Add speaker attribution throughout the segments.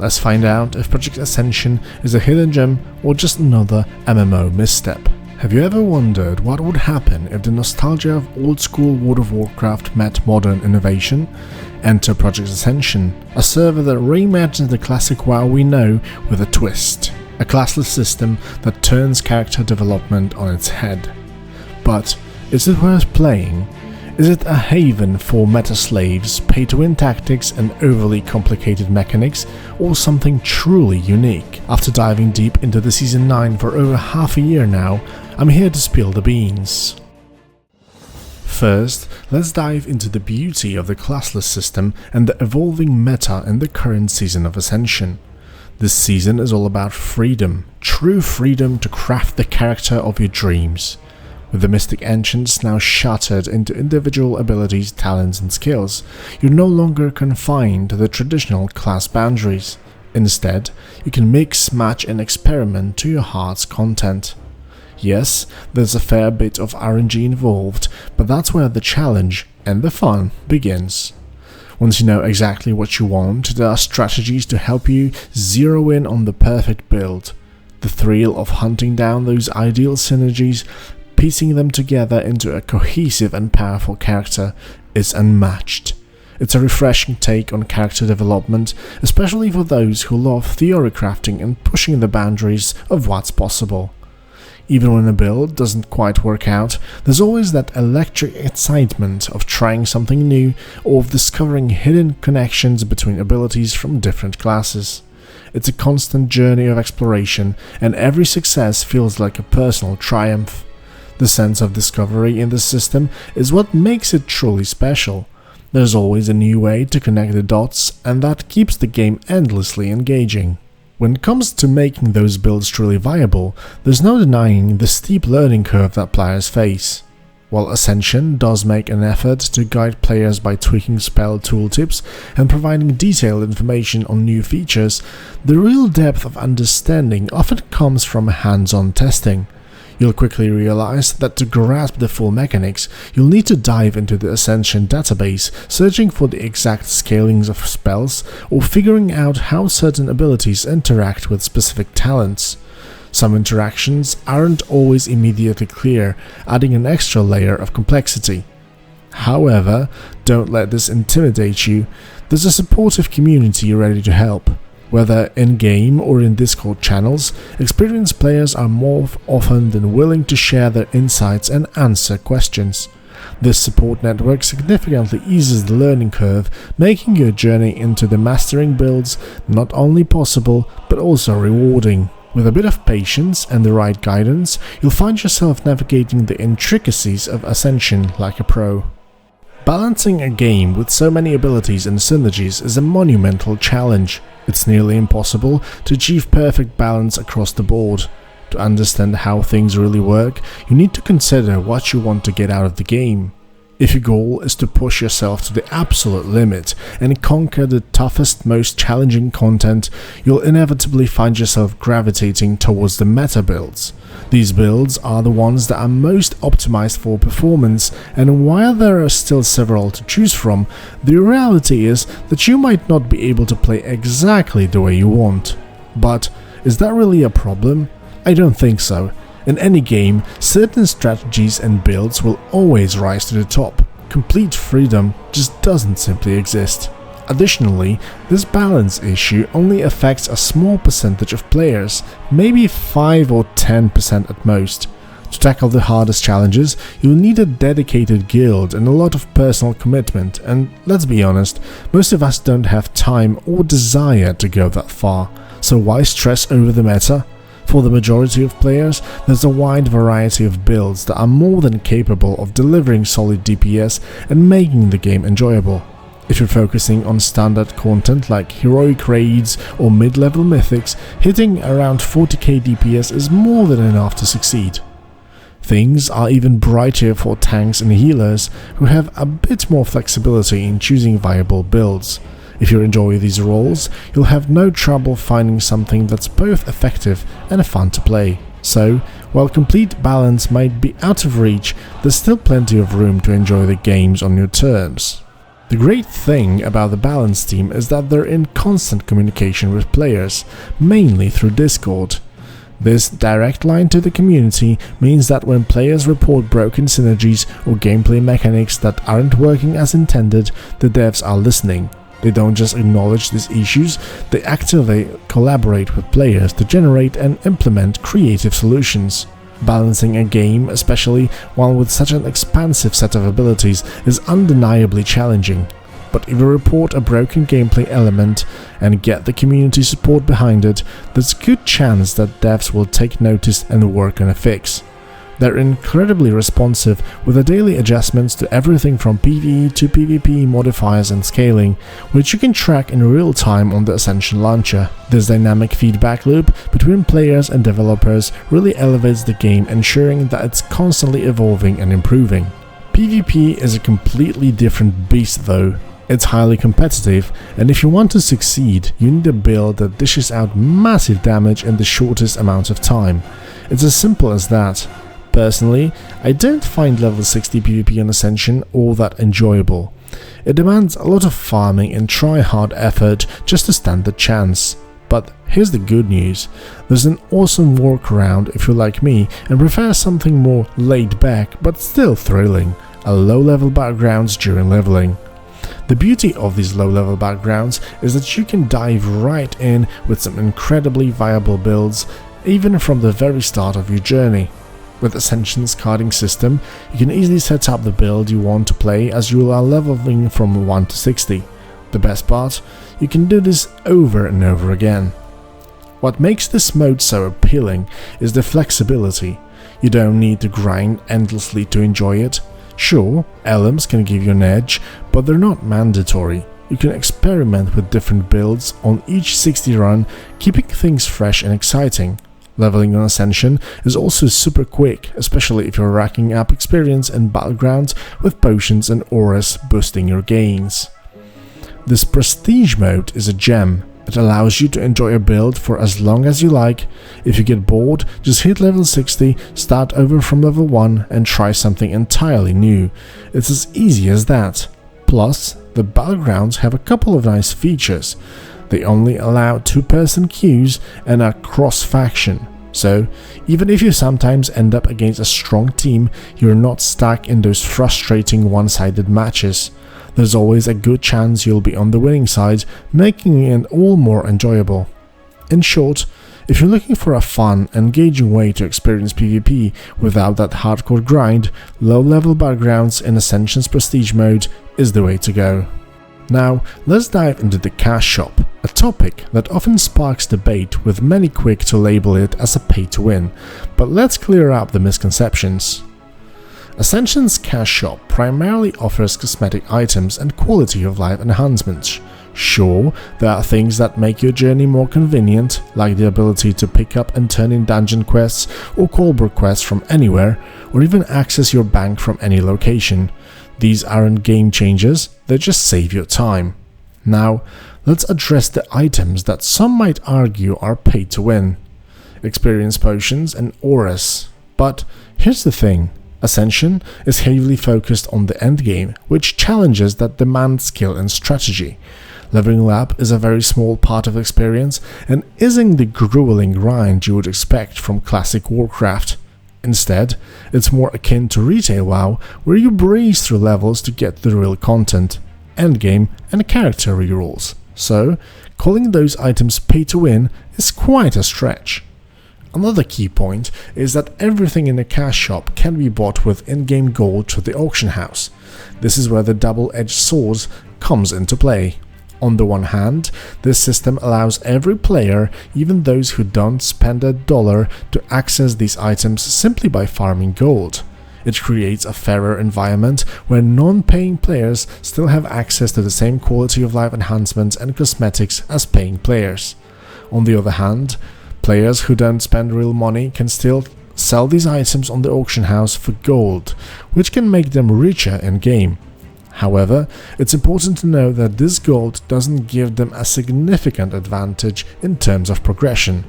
Speaker 1: Let's find out if Project Ascension is a hidden gem or just another MMO misstep. Have you ever wondered what would happen if the nostalgia of old-school World of Warcraft met modern innovation? Enter Project Ascension, a server that reimagines the classic WoW we know with a twist. A classless system that turns character development on its head. But is it worth playing? Is it a haven for meta slaves, pay-to-win tactics and overly complicated mechanics, or something truly unique? After diving deep into the Season 9 for over half a year now, I'm here to spill the beans. First, let's dive into the beauty of the classless system and the evolving meta in the current season of Ascension. This season is all about freedom, true freedom to craft the character of your dreams. With the Mystic Ancients now shattered into individual abilities, talents and skills, you're no longer confined to the traditional class boundaries. Instead, you can mix, match and experiment to your heart's content. Yes, there's a fair bit of RNG involved, but that's where the challenge and the fun begins. Once you know exactly what you want, there are strategies to help you zero in on the perfect build. The thrill of hunting down those ideal synergies, piecing them together into a cohesive and powerful character, is unmatched. It's a refreshing take on character development, especially for those who love theory crafting and pushing the boundaries of what's possible. Even when a build doesn't quite work out, there's always that electric excitement of trying something new or of discovering hidden connections between abilities from different classes. It's a constant journey of exploration, and every success feels like a personal triumph. The sense of discovery in the system is what makes it truly special. There's always a new way to connect the dots, and that keeps the game endlessly engaging. When it comes to making those builds truly viable, there's no denying the steep learning curve that players face. While Ascension does make an effort to guide players by tweaking spell tooltips and providing detailed information on new features, the real depth of understanding often comes from hands-on testing. You'll quickly realize that to grasp the full mechanics, you'll need to dive into the Ascension database, searching for the exact scalings of spells or figuring out how certain abilities interact with specific talents. Some interactions aren't always immediately clear, adding an extra layer of complexity. However, don't let this intimidate you. There's a supportive community ready to help. Whether in-game or in Discord channels, experienced players are more often than willing to share their insights and answer questions. This support network significantly eases the learning curve, making your journey into the mastering builds not only possible, but also rewarding. With a bit of patience and the right guidance, you'll find yourself navigating the intricacies of Ascension like a pro. Balancing a game with so many abilities and synergies is a monumental challenge. It's nearly impossible to achieve perfect balance across the board. To understand how things really work, you need to consider what you want to get out of the game. If your goal is to push yourself to the absolute limit and conquer the toughest, most challenging content, you'll inevitably find yourself gravitating towards the meta builds. These builds are the ones that are most optimized for performance, and while there are still several to choose from, the reality is that you might not be able to play exactly the way you want. But is that really a problem? I don't think so. In any game, certain strategies and builds will always rise to the top. Complete freedom just doesn't simply exist. Additionally, this balance issue only affects a small percentage of players, maybe 5 or 10% at most. To tackle the hardest challenges, you'll need a dedicated guild and a lot of personal commitment, and let's be honest, most of us don't have time or desire to go that far, so why stress over the meta? For the majority of players, there's a wide variety of builds that are more than capable of delivering solid DPS and making the game enjoyable. If you're focusing on standard content like heroic raids or mid-level mythics, hitting around 40k DPS is more than enough to succeed. Things are even brighter for tanks and healers who have a bit more flexibility in choosing viable builds. If you enjoy these roles, you'll have no trouble finding something that's both effective and fun to play. So, while complete balance might be out of reach, there's still plenty of room to enjoy the games on your terms. The great thing about the Balance team is that they're in constant communication with players, mainly through Discord. This direct line to the community means that when players report broken synergies or gameplay mechanics that aren't working as intended, the devs are listening. They don't just acknowledge these issues, they actively collaborate with players to generate and implement creative solutions. Balancing a game, especially one with such an expansive set of abilities, is undeniably challenging. But if you report a broken gameplay element and get the community support behind it, there's a good chance that devs will take notice and work on a fix. They're incredibly responsive with the daily adjustments to everything from PvE to PvP modifiers and scaling, which you can track in real time on the Ascension launcher. This dynamic feedback loop between players and developers really elevates the game, ensuring that it's constantly evolving and improving. PvP is a completely different beast though. It's highly competitive, and if you want to succeed, you need a build that dishes out massive damage in the shortest amount of time. It's as simple as that. Personally, I don't find level 60 PvP on Ascension all that enjoyable. It demands a lot of farming and try-hard effort just to stand the chance. But here's the good news, there's an awesome workaround if you're like me and prefer something more laid back but still thrilling, a low-level backgrounds during leveling. The beauty of these low-level backgrounds is that you can dive right in with some incredibly viable builds even from the very start of your journey. With Ascension's carding system, you can easily set up the build you want to play as you are leveling from 1 to 60. The best part, you can do this over and over again. What makes this mode so appealing is the flexibility. You don't need to grind endlessly to enjoy it. Sure, LMs can give you an edge, but they're not mandatory. You can experiment with different builds on each 60 run, keeping things fresh and exciting. Leveling on Ascension is also super quick, especially if you're racking up experience in battlegrounds with potions and auras boosting your gains. This prestige mode is a gem. It allows you to enjoy a build for as long as you like. If you get bored, just hit level 60, start over from level 1 and try something entirely new. It's as easy as that. Plus, the battlegrounds have a couple of nice features. They only allow 2-person queues and are cross-faction. So, even if you sometimes end up against a strong team, you're not stuck in those frustrating one-sided matches. There's always a good chance you'll be on the winning side, making it all more enjoyable. In short, if you're looking for a fun, engaging way to experience PvP without that hardcore grind, low-level backgrounds in Ascension's Prestige mode is the way to go. Now, let's dive into the cash shop, a topic that often sparks debate with many quick to label it as a pay-to-win, but let's clear up the misconceptions. Ascension's cash shop primarily offers cosmetic items and quality of life enhancements. Sure, there are things that make your journey more convenient, like the ability to pick up and turn in dungeon quests or callback quests from anywhere, or even access your bank from any location. These aren't game changers, they just save your time. Now, let's address the items that some might argue are pay to win. Experience potions and auras. But here's the thing. Ascension is heavily focused on the endgame, which challenges that demand skill and strategy. Leveling up is a very small part of experience and isn't the grueling grind you would expect from classic Warcraft. Instead, it's more akin to retail WoW, where you breeze through levels to get the real content, endgame and character rerolls. So, calling those items pay to win is quite a stretch. Another key point is that everything in the cash shop can be bought with in-game gold to the auction house. This is where the double-edged sword comes into play. On the one hand, this system allows every player, even those who don't spend $1, to access these items simply by farming gold. It creates a fairer environment where non-paying players still have access to the same quality of life enhancements and cosmetics as paying players. On the other hand, players who don't spend real money can still sell these items on the auction house for gold, which can make them richer in-game. However, it's important to know that this gold doesn't give them a significant advantage in terms of progression.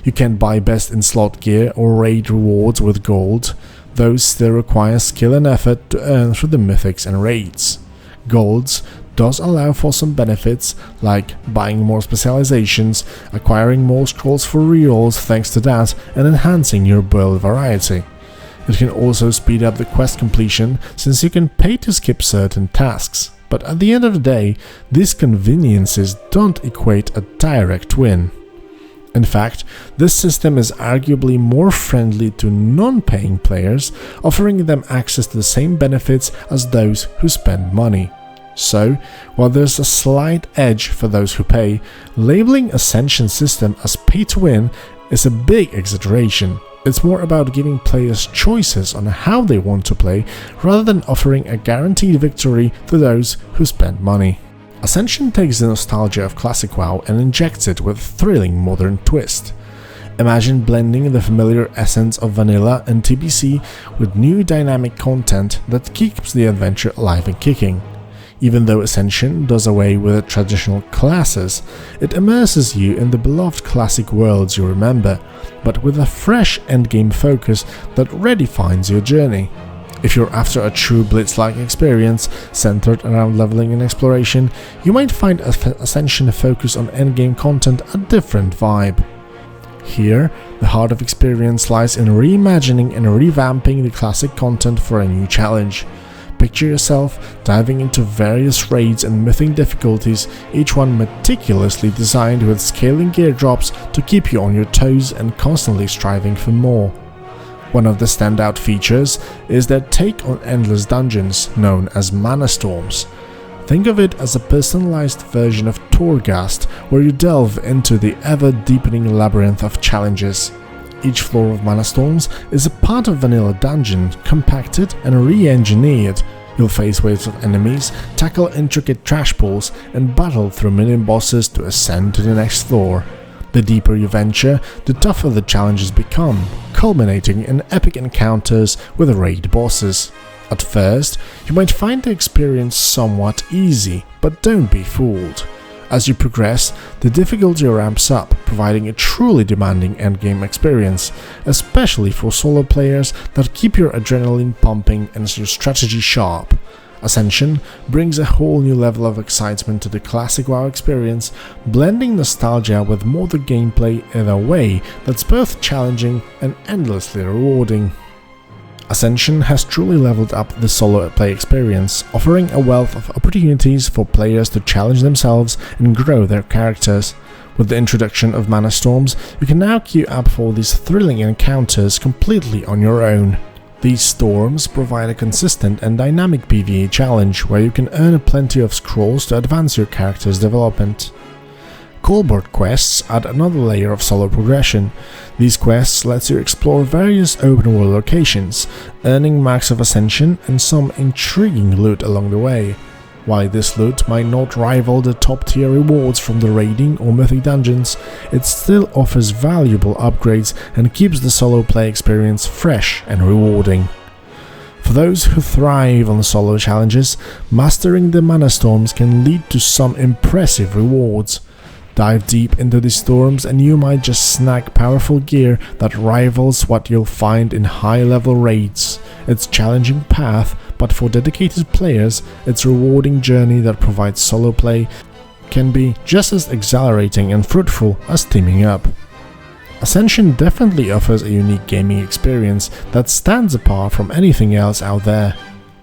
Speaker 1: You can buy best in slot gear or raid rewards with gold, those still require skill and effort to earn through the mythics and raids. Golds does allow for some benefits, like buying more specializations, acquiring more scrolls for rerolls thanks to that, and enhancing your build variety. It can also speed up the quest completion, since you can pay to skip certain tasks, but at the end of the day, these conveniences don't equate a direct win. In fact, this system is arguably more friendly to non-paying players, offering them access to the same benefits as those who spend money. So, while there's a slight edge for those who pay, labeling Ascension system as pay-to-win is a big exaggeration. It's more about giving players choices on how they want to play, rather than offering a guaranteed victory to those who spend money. Ascension takes the nostalgia of classic WoW and injects it with a thrilling modern twist. Imagine blending the familiar essence of vanilla and TBC with new dynamic content that keeps the adventure alive and kicking. Even though Ascension does away with the traditional classes, it immerses you in the beloved classic worlds you remember, but with a fresh endgame focus that redefines your journey. If you're after a true Blitz-like experience centered around leveling and exploration, you might find Ascension focus on endgame content a different vibe. Here, the heart of experience lies in reimagining and revamping the classic content for a new challenge. Picture yourself diving into various raids and mythic difficulties, each one meticulously designed with scaling gear drops to keep you on your toes and constantly striving for more. One of the standout features is their take on endless dungeons, known as mana storms. Think of it as a personalized version of Torghast, where you delve into the ever-deepening labyrinth of challenges. Each floor of mana storms is a part of vanilla dungeon, compacted and re-engineered. You'll face waves of enemies, tackle intricate trash pools, and battle through minion bosses to ascend to the next floor. The deeper you venture, the tougher the challenges become, culminating in epic encounters with raid bosses. At first, you might find the experience somewhat easy, but don't be fooled. As you progress, the difficulty ramps up, providing a truly demanding endgame experience, especially for solo players that keep your adrenaline pumping and your strategy sharp. Ascension brings a whole new level of excitement to the classic WoW experience, blending nostalgia with modern gameplay in a way that's both challenging and endlessly rewarding. Ascension has truly leveled up the solo play experience, offering a wealth of opportunities for players to challenge themselves and grow their characters. With the introduction of mana storms, you can now queue up for these thrilling encounters completely on your own. These storms provide a consistent and dynamic PvE challenge where you can earn plenty of scrolls to advance your character's development. Callboard quests add another layer of solo progression. These quests let you explore various open world locations, earning marks of Ascension and some intriguing loot along the way. While this loot might not rival the top tier rewards from the raiding or mythic dungeons, it still offers valuable upgrades and keeps the solo play experience fresh and rewarding. For those who thrive on solo challenges, mastering the mana storms can lead to some impressive rewards. Dive deep into these storms and you might just snag powerful gear that rivals what you'll find in high-level raids. It's a challenging path, but for dedicated players, its rewarding journey that provides solo play can be just as exhilarating and fruitful as teaming up. Ascension definitely offers a unique gaming experience that stands apart from anything else out there.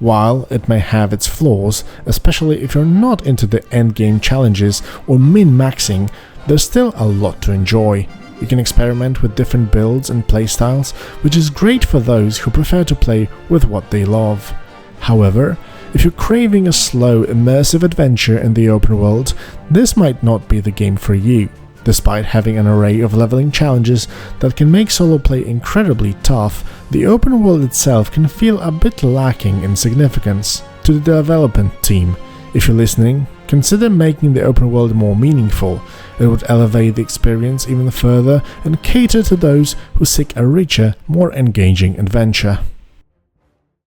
Speaker 1: While it may have its flaws, especially if you're not into the endgame challenges or min-maxing, there's still a lot to enjoy. You can experiment with different builds and playstyles, which is great for those who prefer to play with what they love. However, if you're craving a slow, immersive adventure in the open world, this might not be the game for you. Despite having an array of leveling challenges that can make solo play incredibly tough, the open world itself can feel a bit lacking in significance. To the development team, if you're listening, consider making the open world more meaningful. It would elevate the experience even further and cater to those who seek a richer, more engaging adventure.